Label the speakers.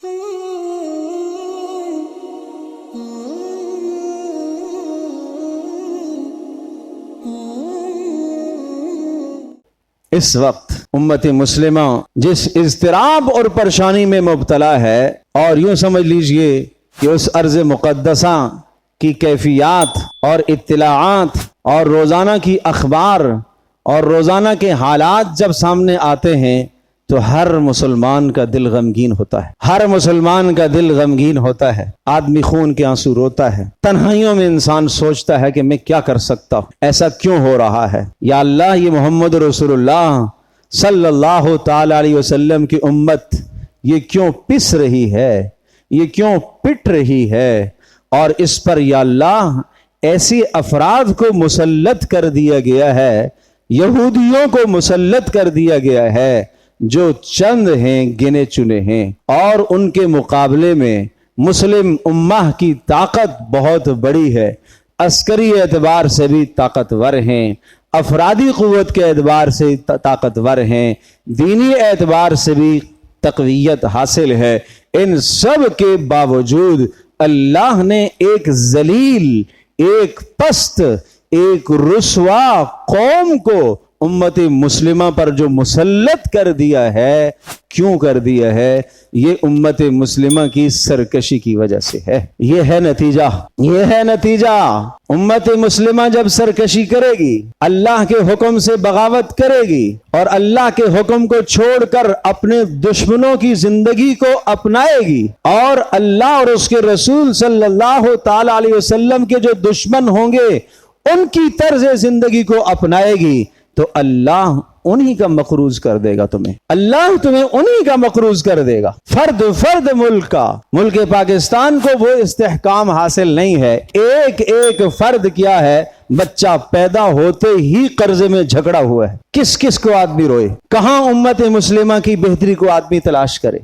Speaker 1: اس وقت امت مسلمہ جس اضطراب اور پریشانی میں مبتلا ہے، اور یوں سمجھ لیجئے کہ اس ارض مقدسہ کی کیفیات اور اطلاعات اور روزانہ کی اخبار اور روزانہ کے حالات جب سامنے آتے ہیں تو ہر مسلمان کا دل غمگین ہوتا ہے، ہر مسلمان کا دل غمگین ہوتا ہے، آدمی خون کے آنسو روتا ہے، تنہائیوں میں انسان سوچتا ہے کہ میں کیا کر سکتا ہوں، ایسا کیوں ہو رہا ہے؟ یا اللہ، یہ محمد رسول اللہ صلی اللہ تعالی علیہ وسلم کی امت یہ کیوں پس رہی ہے، یہ کیوں پٹ رہی ہے؟ اور اس پر یا اللہ ایسی افراد کو مسلط کر دیا گیا ہے، یہودیوں کو مسلط کر دیا گیا ہے جو چند ہیں، گنے چنے ہیں، اور ان کے مقابلے میں مسلم امہ کی طاقت بہت بڑی ہے، عسکری اعتبار سے بھی طاقتور ہیں، افرادی قوت کے اعتبار سے طاقتور ہیں، دینی اعتبار سے بھی تقویت حاصل ہے۔ ان سب کے باوجود اللہ نے ایک ذلیل، ایک پست، ایک رسوا قوم کو امت مسلمہ پر جو مسلط کر دیا ہے، کیوں کر دیا ہے؟ یہ امت مسلمہ کی سرکشی کی وجہ سے ہے۔ یہ ہے نتیجہ، یہ ہے نتیجہ۔ امت مسلمہ جب سرکشی کرے گی، اللہ کے حکم سے بغاوت کرے گی اور اللہ کے حکم کو چھوڑ کر اپنے دشمنوں کی زندگی کو اپنائے گی، اور اللہ اور اس کے رسول صلی اللہ تعالی علیہ وسلم کے جو دشمن ہوں گے ان کی طرز زندگی کو اپنائے گی، تو اللہ انہی کا مقروض کر دے گا تمہیں، اللہ تمہیں انہی کا مقروض کر دے گا۔ فرد فرد ملک کا، ملک پاکستان کو وہ استحکام حاصل نہیں ہے، ایک ایک فرد کیا ہے، بچہ پیدا ہوتے ہی قرضے میں جھگڑا ہوا ہے۔ کس کس کو آدمی روئے؟ کہاں امت مسلمہ کی بہتری کو آدمی تلاش کرے؟